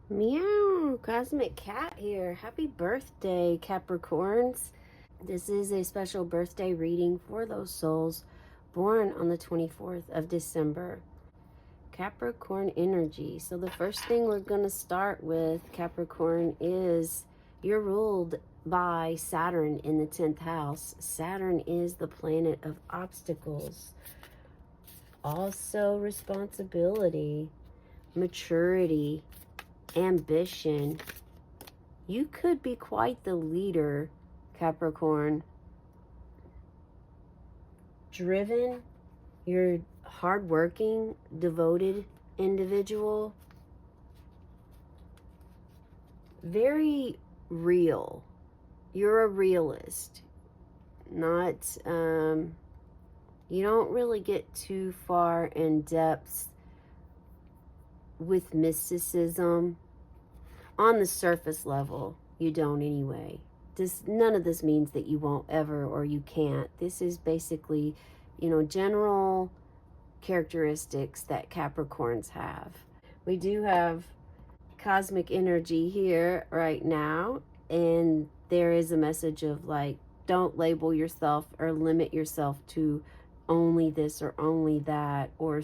Meow, Cosmic Cat here. Happy birthday, Capricorns. This is a special birthday reading for those souls born on the 24th of December. Capricorn energy. So the first thing we're going to start with, Capricorn, is you're ruled by Saturn in the 10th house. Saturn is the planet of obstacles, also responsibility, maturity, ambition. You could be quite the leader, Capricorn. Driven, you're hardworking, devoted individual. Very real. You're a realist. Not, you don't really get too far in depth with mysticism. On the surface level, you don't anyway. None of this means that you won't ever or you can't. This is basically, general characteristics that Capricorns have. We do have cosmic energy here right now, and there is a message of like, don't label yourself or limit yourself to only this or only that, or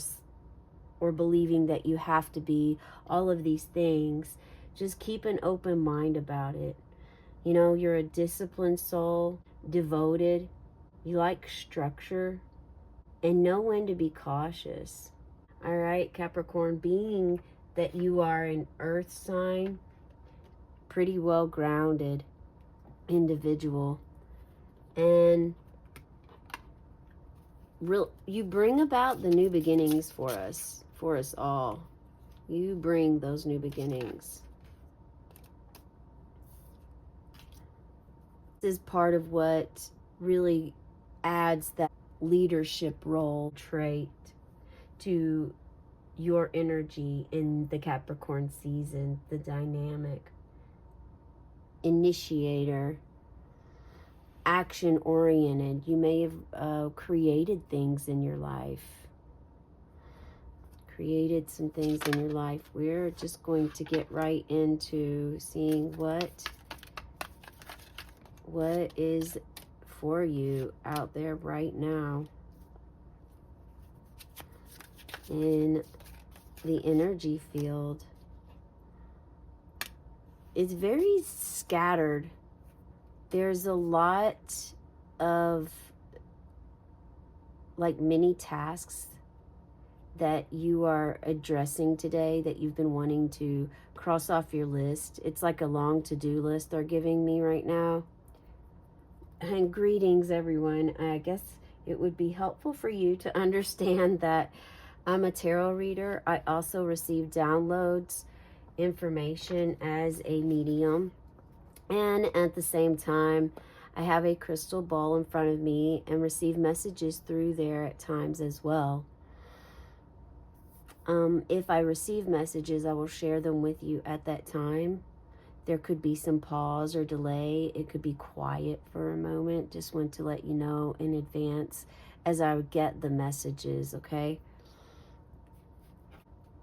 believing that you have to be all of these things. Just keep an open mind about it. You're a disciplined soul, devoted. You like structure and know when to be cautious. All right, Capricorn, being that you are an earth sign, pretty well grounded individual, and you bring about the new beginnings for us all. You bring those new beginnings. This is part of what really adds that leadership role trait to your energy in the Capricorn season. The dynamic initiator, action oriented. You may have created things in your life. Created some things in your life. We're just going to get right into seeing what is for you out there right now in the energy field. It's very scattered. There's a lot of like mini tasks that you are addressing today that you've been wanting to cross off your list. It's like a long to-do list they're giving me right now. And greetings, everyone. I guess it would be helpful for you to understand that I'm a tarot reader. I also receive downloads, information as a medium. And at the same time, I have a crystal ball in front of me and receive messages through there at times as well. If I receive messages, I will share them with you at that time. There could be some pause or delay. It could be quiet for a moment. Just want to let you know in advance as I get the messages, okay?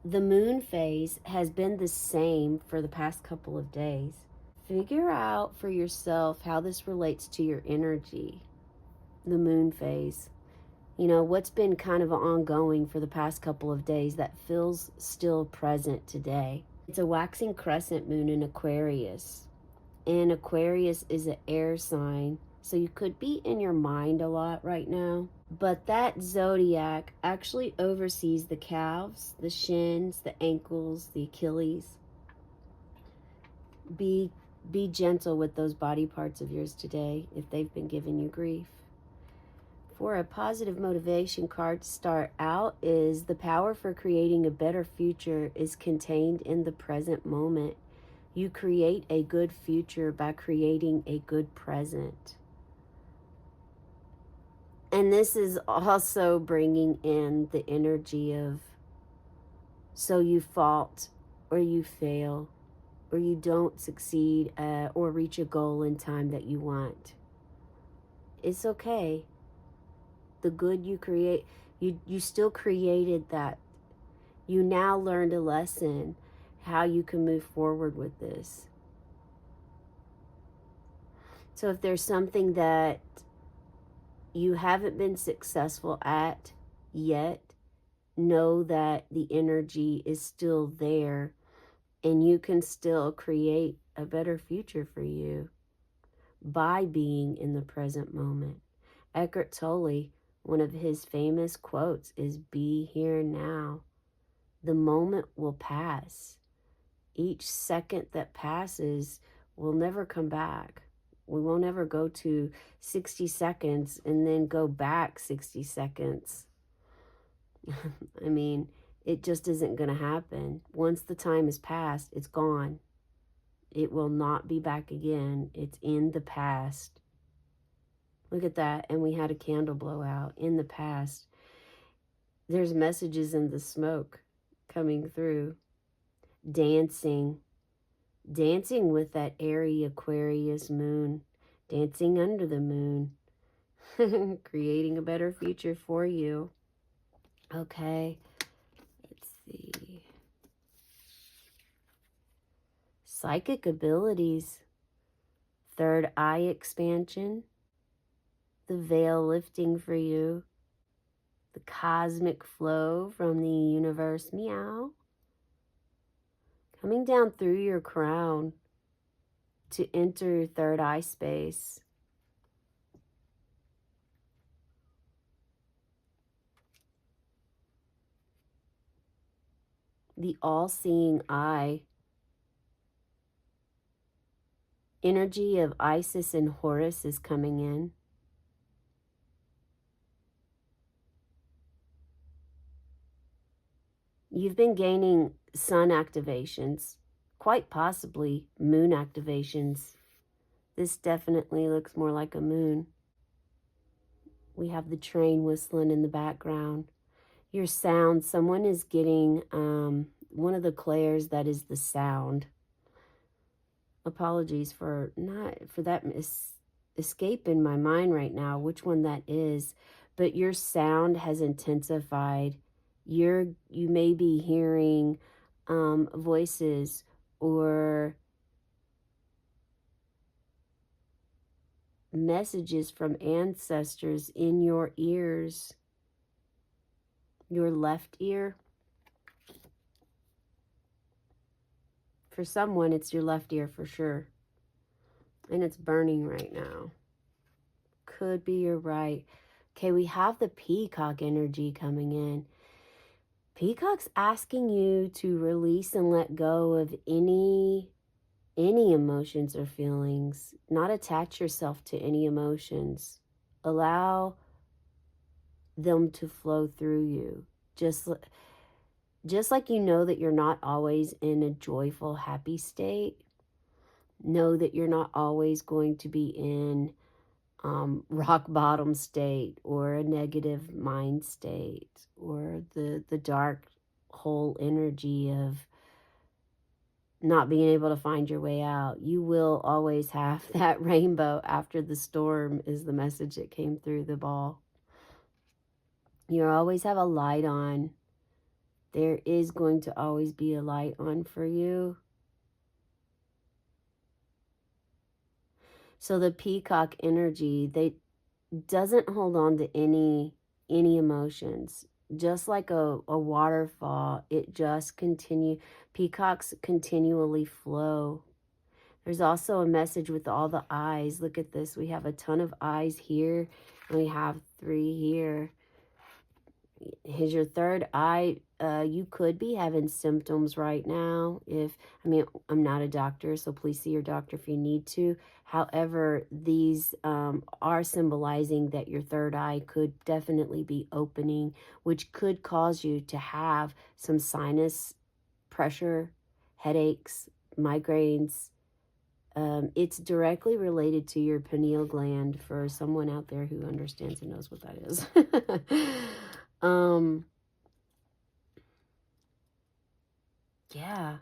The moon phase has been the same for the past couple of days. Figure out for yourself how this relates to your energy. The moon phase. What's been kind of ongoing for the past couple of days that feels still present today. It's a waxing crescent moon in Aquarius. And Aquarius is an air sign. So you could be in your mind a lot right now. But that zodiac actually oversees the calves, the shins, the ankles, the Achilles. Be gentle with those body parts of yours today if they've been giving you grief. For a positive motivation card to start out is the power for creating a better future is contained in the present moment. You create a good future by creating a good present. And this is also bringing in the energy of, so you fault or you fail or you don't succeed or reach a goal in time that you want. It's okay. The good you create, you still created that. You now learned a lesson how you can move forward with this. So if there's something that you haven't been successful at yet, know that the energy is still there and you can still create a better future for you by being in the present moment. Eckhart Tolle, one of his famous quotes is, "Be here now. The moment will pass. Each second that passes will never come back. We won't ever go to 60 seconds and then go back 60 seconds. I mean, it just isn't going to happen. Once the time is passed, it's gone. It will not be back again. It's in the past." Look at that. And we had a candle blow out in the past. There's messages in the smoke coming through. Dancing with that airy Aquarius moon, dancing under the moon, creating a better future for you. Okay, let's see. Psychic abilities, third eye expansion, the veil lifting for you, the cosmic flow from the universe, meow, coming down through your crown to enter your third eye space. The all-seeing eye, energy of Isis and Horus is coming in. You've been gaining sun activations, quite possibly moon activations. This definitely looks more like a moon. We have the train whistling in the background. Your sound, someone is getting one of the clairs that is the sound. Apologies for that escape in my mind right now, which one that is, but your sound has intensified. You may be hearing voices or messages from ancestors in your ears, your left ear. For someone, it's your left ear for sure. And it's burning right now. Could be your right. Okay, we have the peacock energy coming in. Peacock's asking you to release and let go of any emotions or feelings. Not attach yourself to any emotions. Allow them to flow through you. Just like you know that you're not always in a joyful, happy state. Know that you're not always going to be in rock bottom state or a negative mind state or the dark hole energy of not being able to find your way out. You will always have that rainbow after the storm is the message that came through the ball. You always have a light on. There is going to always be a light on for you. So the peacock energy, they doesn't hold on to any emotions. Just like a waterfall, it just peacocks continually flow. There's also a message with all the eyes. Look at this. We have a ton of eyes here, and we have 3 here. Here's your third eye. You could be having symptoms right now. I'm not a doctor, so please see your doctor if you need to. However, these are symbolizing that your third eye could definitely be opening, which could cause you to have some sinus pressure, headaches, migraines. It's directly related to your pineal gland for someone out there who understands and knows what that is. Yeah.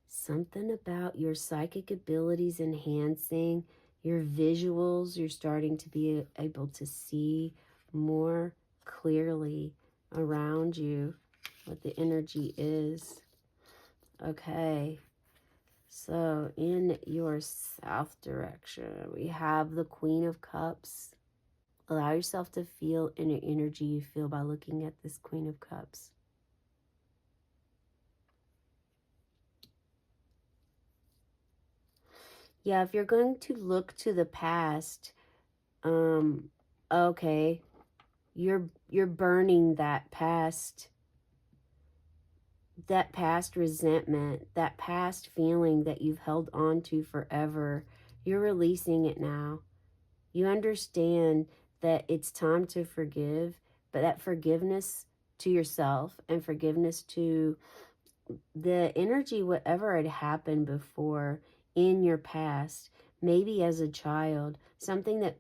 Something about your psychic abilities enhancing, your visuals, you're starting to be able to see more clearly around you what the energy is. Okay. So in your south direction, we have the Queen of Cups. Allow yourself to feel any energy you feel by looking at this Queen of Cups. Yeah, if you're going to look to the past, okay, you're burning that past resentment, that past feeling that you've held on to forever. You're releasing it now. You understand that it's time to forgive, but that forgiveness to yourself and forgiveness to the energy, whatever had happened before in your past, maybe as a child, something that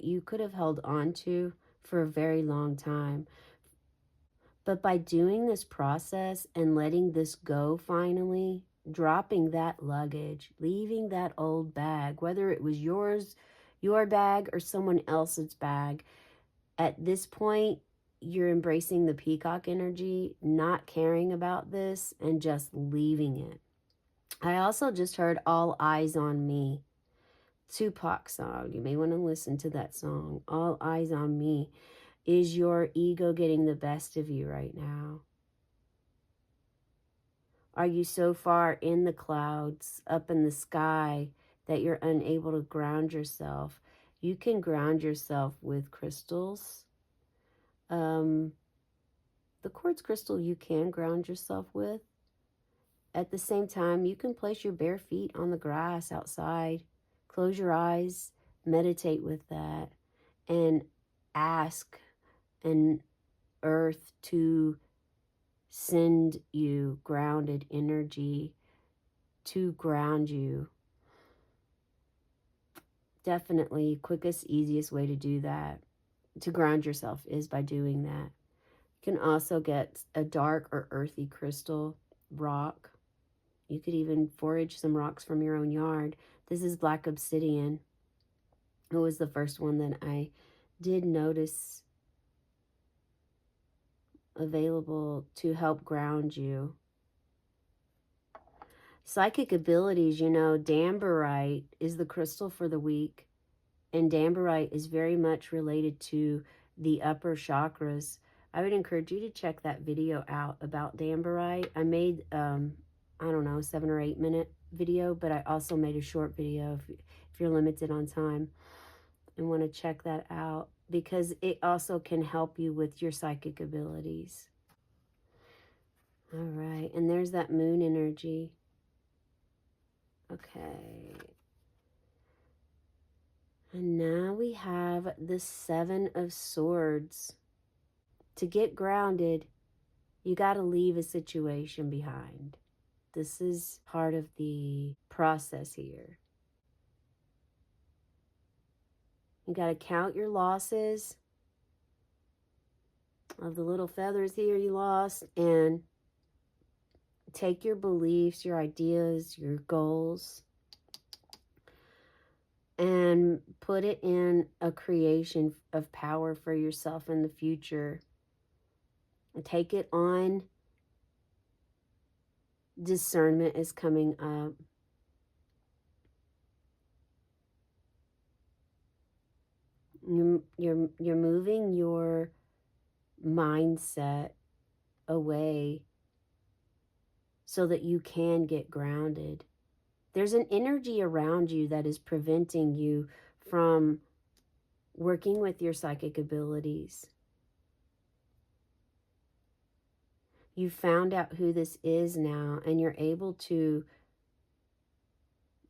you could have held on to for a very long time. But by doing this process and letting this go finally, dropping that luggage, leaving that old bag, whether it was your bag or someone else's bag, at this point, you're embracing the peacock energy, not caring about this, and just leaving it. I also just heard All Eyes on Me, Tupac song. You may want to listen to that song. All Eyes on Me. Is your ego getting the best of you right now? Are you so far in the clouds, up in the sky, that you're unable to ground yourself? You can ground yourself with crystals. The quartz crystal you can ground yourself with. At the same time, you can place your bare feet on the grass outside, close your eyes, meditate with that, and ask an earth to send you grounded energy to ground you. Definitely quickest, easiest way to do that, to ground yourself, is by doing that. You can also get a dark or earthy crystal rock. You could even forage some rocks from your own yard. This is black obsidian. It was the first one that I did notice available to help ground you. Psychic abilities, Damberite is the crystal for the week. And Damberite is very much related to the upper chakras. I would encourage you to check that video out about Damberite. I made, I don't know, 7 or 8 minute video, but I also made a short video if you're limited on time and want to check that out, because it also can help you with your psychic abilities. All right, and there's that moon energy. Okay. And now we have the 7 of Swords. To get grounded, you got to leave a situation behind. This is part of the process here. You got to count your losses of the little feathers here you lost, and take your beliefs, your ideas, your goals, and put it in a creation of power for yourself in the future. And take it on. Discernment is coming up. You're moving your mindset away so that you can get grounded. There's an energy around you that is preventing you from working with your psychic abilities. You found out who this is now, and you're able to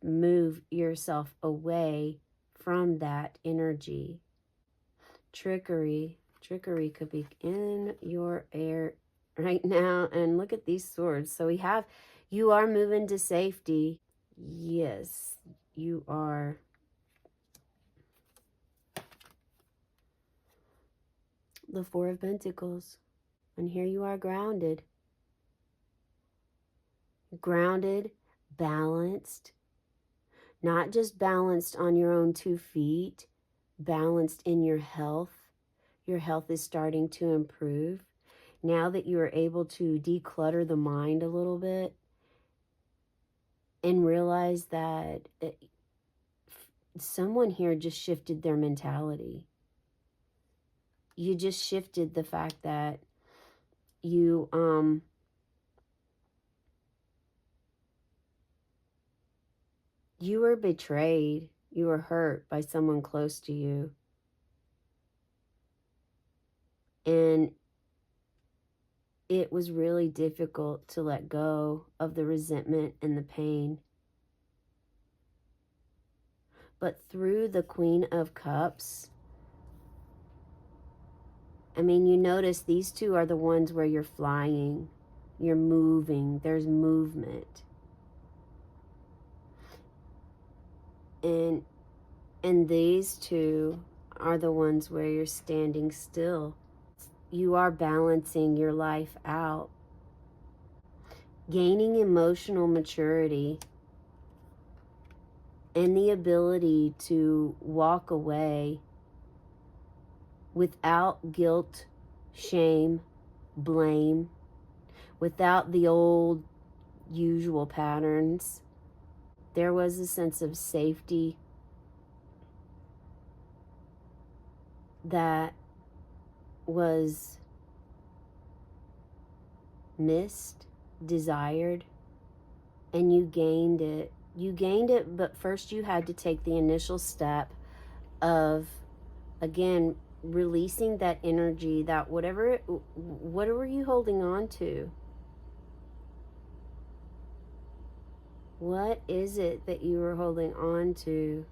move yourself away from that energy. Trickery could be in your air right now. And look at these swords. So you are moving to safety. Yes, you are. The 4 of Pentacles. And here you are grounded. Grounded, balanced. Not just balanced on your own 2 feet, balanced in your health. Your health is starting to improve. Now that you are able to declutter the mind a little bit, and realize that someone here just shifted their mentality. You just shifted the fact that you you were betrayed, you were hurt by someone close to you, and it was really difficult to let go of the resentment and the pain. But through the Queen of Cups, I mean, you notice these two are the ones where you're flying, you're moving, there's movement. And these two are the ones where you're standing still. You are balancing your life out, gaining emotional maturity and the ability to walk away without guilt, shame, blame, without the old usual patterns. There was a sense of safety that was missed, desired, and you gained it. You gained it, but first you had to take the initial step of, again, releasing that energy, that what were you holding on to? What is it that you were holding on to?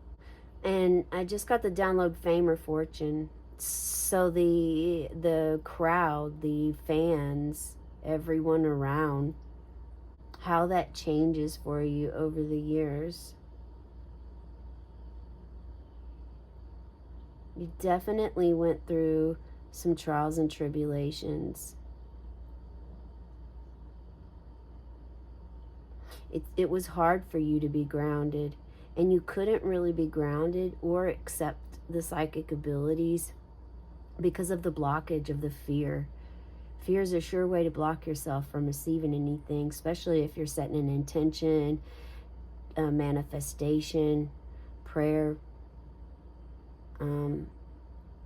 And I just got the download fame or fortune. So the crowd, the fans, everyone around, how that changes for you over the years. You definitely went through some trials and tribulations. It was hard for you to be grounded, and you couldn't really be grounded or accept the psychic abilities because of the blockage of the fear. Fear is a sure way to block yourself from receiving anything, especially if you're setting an intention, a manifestation, prayer,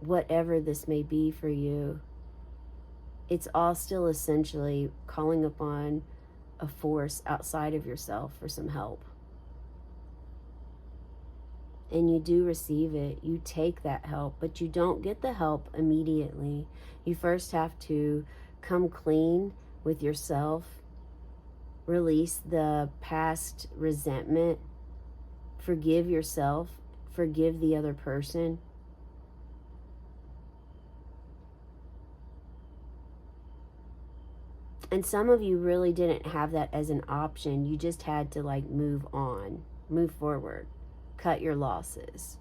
whatever this may be for you. It's all still essentially calling upon a force outside of yourself for some help. And you do receive it. You take that help, but you don't get the help immediately. You first have to come clean with yourself, release the past resentment, forgive yourself, forgive the other person. And some of you really didn't have that as an option. You just had to move on, move forward, cut your losses.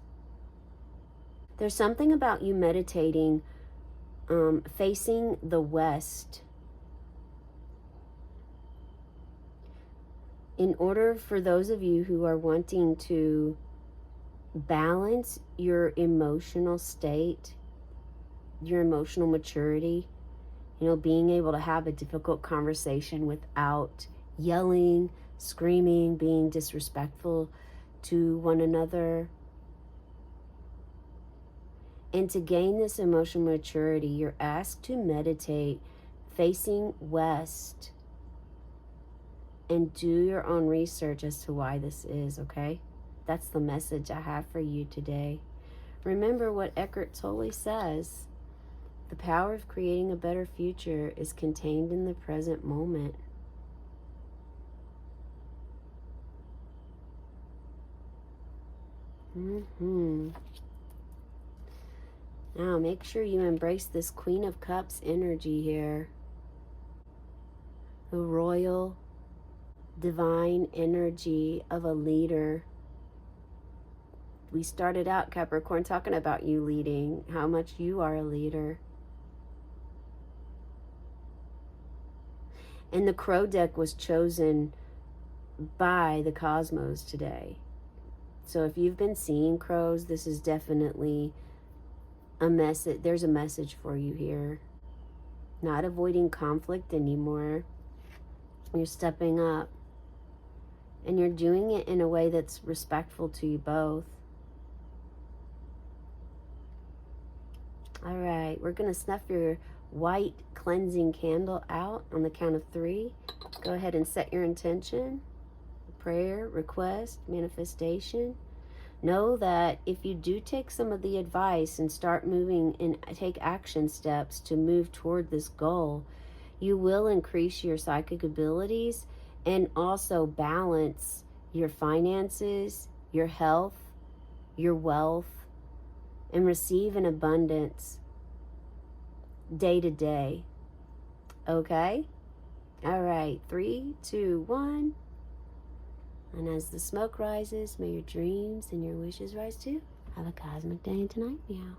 There's something about you meditating, facing the west. In order for those of you who are wanting to balance your emotional state, your emotional maturity, being able to have a difficult conversation without yelling, screaming, being disrespectful to one another. And to gain this emotional maturity, you're asked to meditate facing west and do your own research as to why this is, okay? That's the message I have for you today. Remember what Eckhart Tolle says. The power of creating a better future is contained in the present moment. Now make sure you embrace this Queen of Cups energy here. The royal, divine energy of a leader. We started out, Capricorn, talking about you leading, how much you are a leader. And the Crow deck was chosen by the cosmos today. So if you've been seeing crows, this is definitely a message. There's a message for you here. Not avoiding conflict anymore. You're stepping up. And you're doing it in a way that's respectful to you both. All right, we're going to snuff your white cleansing candle out on the count of 3. Go ahead and set your intention, prayer, request, manifestation. Know that if you do take some of the advice and start moving and take action steps to move toward this goal, you will increase your psychic abilities and also balance your finances, your health, your wealth, and receive an abundance day to day. Okay? All right, 3, 2, 1. And as the smoke rises, may your dreams and your wishes rise too. Have a cosmic day tonight, meow.